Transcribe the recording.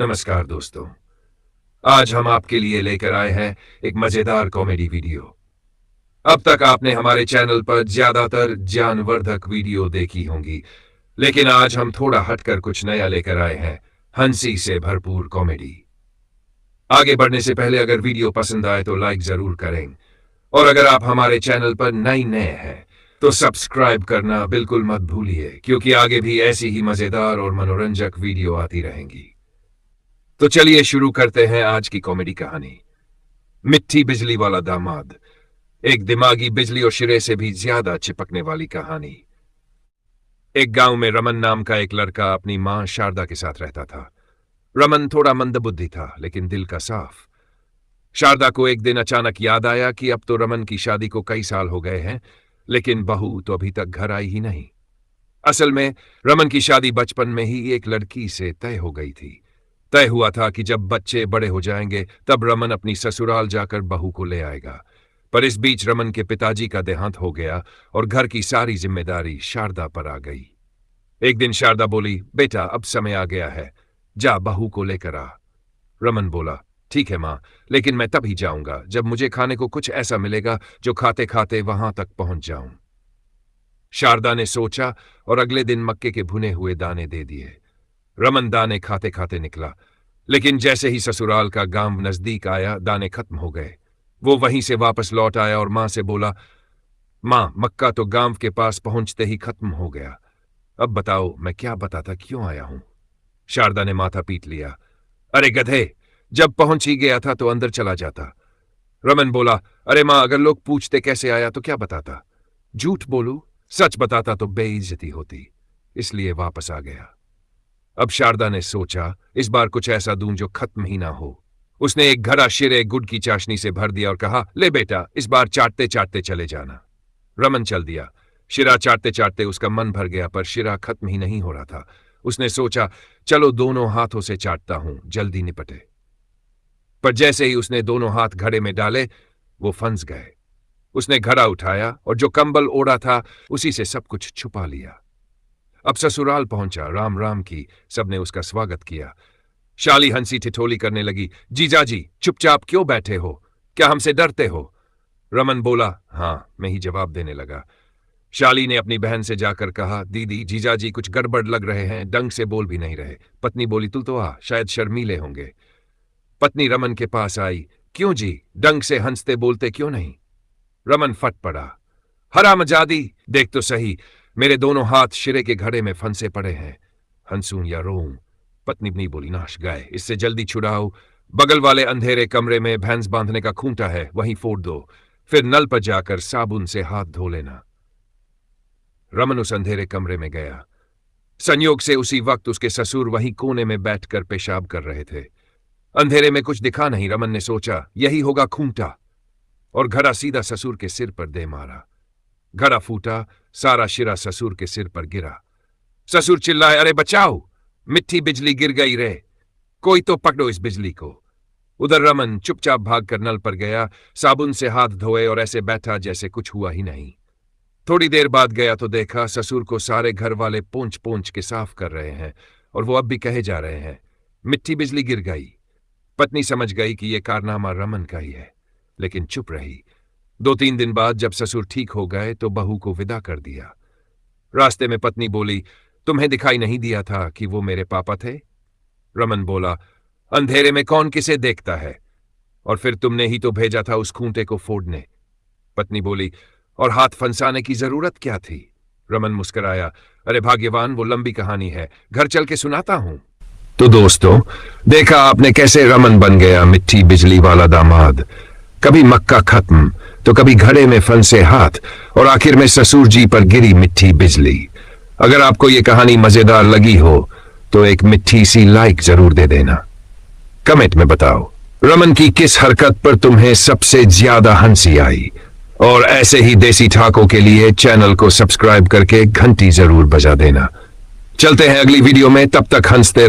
नमस्कार दोस्तों। आज हम आपके लिए लेकर आए हैं एक मजेदार कॉमेडी वीडियो। अब तक आपने हमारे चैनल पर ज्यादातर ज्ञानवर्धक वीडियो देखी होंगी, लेकिन आज हम थोड़ा हटकर कुछ नया लेकर आए हैं, हंसी से भरपूर कॉमेडी। आगे बढ़ने से पहले अगर वीडियो पसंद आए तो लाइक जरूर करें, और अगर आप हमारे चैनल पर नए हैं तो सब्सक्राइब करना बिल्कुल मत भूलिए, क्योंकि आगे भी ऐसी ही मजेदार और मनोरंजक वीडियो आती रहेंगी। तो चलिए शुरू करते हैं आज की कॉमेडी कहानी, मिट्टी बिजली वाला दामाद। एक दिमागी बिजली और शिरे से भी ज्यादा चिपकने वाली कहानी। एक गांव में रमन नाम का एक लड़का अपनी मां शारदा के साथ रहता था। रमन थोड़ा मंदबुद्धि था, लेकिन दिल का साफ। शारदा को एक दिन अचानक याद आया कि अब तो रमन की शादी को कई साल हो गए हैं, लेकिन बहू तो अभी तक घर आई ही नहीं। असल में रमन की शादी बचपन में ही एक लड़की से तय हो गई थी। तय हुआ था कि जब बच्चे बड़े हो जाएंगे तब रमन अपनी ससुराल जाकर बहू को ले आएगा। पर इस बीच रमन के पिताजी का देहांत हो गया और घर की सारी जिम्मेदारी शारदा पर आ गई। एक दिन शारदा बोली, बेटा अब समय आ गया है, जा बहू को लेकर आ। रमन बोला, ठीक है मां, लेकिन मैं तभी जाऊंगा जब मुझे खाने को कुछ ऐसा मिलेगा जो खाते खाते वहां तक पहुंच जाऊं। शारदा ने सोचा और अगले दिन मक्के के भुने हुए दाने दे दिए। रमन दाने खाते खाते निकला, लेकिन जैसे ही ससुराल का गांव नजदीक आया दाने खत्म हो गए। वो वहीं से वापस लौट आया और मां से बोला, मां मक्का तो गांव के पास पहुंचते ही खत्म हो गया, अब बताओ मैं क्या बताता क्यों आया हूं। शारदा ने माथा पीट लिया, अरे गधे, जब पहुंच ही गया था तो अंदर चला जाता। रमन बोला, अरे मां अगर लोग पूछते कैसे आया तो क्या बताता, झूठ बोलूं, सच बताता तो बेइज्जती होती, इसलिए वापस आ गया। अब शारदा ने सोचा इस बार कुछ ऐसा दूं जो खत्म ही ना हो। उसने एक घड़ा शिरे गुड़ की चाशनी से भर दिया और कहा, ले बेटा इस बार चाटते चाटते चले जाना। रमन चल दिया। शिरा चाटते चाटते उसका मन भर गया, पर शिरा खत्म ही नहीं हो रहा था। उसने सोचा चलो दोनों हाथों से चाटता हूं, जल्दी निपटे। पर जैसे ही उसने दोनों हाथ घड़े में डाले वो फंस गए। उसने घड़ा उठाया और जो कंबल ओढ़ा था उसी से सब कुछ छुपा लिया। अब ससुराल पहुंचा, राम राम की, सबने उसका स्वागत किया। शाली हंसी ठिठोली करने लगी, जीजाजी चुपचाप क्यों बैठे हो, क्या हमसे डरते हो? रमन बोला, हां, मैं ही जवाब देने लगा। शाली ने अपनी बहन से जाकर कहा, दीदी जीजाजी कुछ गड़बड़ लग रहे हैं, ढंग से बोल भी नहीं रहे। पत्नी बोली, तू तो आ, शायद शर्मीले होंगे। पत्नी रमन के पास आई, क्यों जी, ढंग से हंसते बोलते क्यों नहीं? रमन फट पड़ा, हरामजादी, देख तो सही, मेरे दोनों हाथ शिरे के घड़े में फंसे पड़े हैं, हंसूं या रोऊं? पत्नी नहीं बोली, नाश गाय, इससे जल्दी छुड़ाओ, बगल वाले अंधेरे कमरे में भैंस बांधने का खूंटा है, वहीं फोड़ दो, फिर नल पर जाकर साबुन से हाथ धो लेना। रमन उस अंधेरे कमरे में गया। संयोग से उसी वक्त उसके ससुर वहीं कोने में बैठकर पेशाब कर रहे थे। अंधेरे में कुछ दिखा नहीं। रमन ने सोचा यही होगा खूंटा, और घड़ा सीधा ससुर के सिर पर दे मारा। घड़ा फूटा, सारा शिरा ससुर के सिर पर गिरा। ससुर चिल्लाए, अरे बचाओ, मिट्टी बिजली गिर गई रे, कोई तो पकड़ो इस बिजली को। उधर रमन चुपचाप भागकर नल पर गया, साबुन से हाथ धोए और ऐसे बैठा जैसे कुछ हुआ ही नहीं। थोड़ी देर बाद गया तो देखा ससुर को सारे घर वाले पोंछ पोंछ के साफ कर रहे हैं, और वो अब भी कहे जा रहे हैं, मिट्टी बिजली गिर गई। पत्नी समझ गई कि यह कारनामा रमन का ही है, लेकिन चुप रही। 2-3 दिन बाद जब ससुर ठीक हो गए तो बहू को विदा कर दिया। रास्ते में पत्नी बोली, तुम्हें दिखाई नहीं दिया था कि वो मेरे पापा थे? रमन बोला, अंधेरे में कौन किसे देखता है, और फिर तुमने ही तो भेजा था उस खूंटे को फोड़ने। पत्नी बोली, और हाथ फंसाने की जरूरत क्या थी? रमन मुस्कुराया, अरे भाग्यवान, वो लंबी कहानी है, घर चल के सुनाता हूं। तो दोस्तों, देखा आपने कैसे रमन बन गया मिट्टी बिजली वाला दामाद। कभी मक्का खत्म तो कभी घड़े में फंसे हाथ, और आखिर में ससुर जी पर गिरी मिट्टी बिजली। अगर आपको ये कहानी मजेदार लगी हो तो एक मिट्टी सी लाइक जरूर दे देना। कमेंट में बताओ रमन की किस हरकत पर तुम्हें सबसे ज्यादा हंसी आई, और ऐसे ही देसी ठाकों के लिए चैनल को सब्सक्राइब करके घंटी जरूर बजा देना। चलते हैं अगली वीडियो में, तब तक हंसते रहो।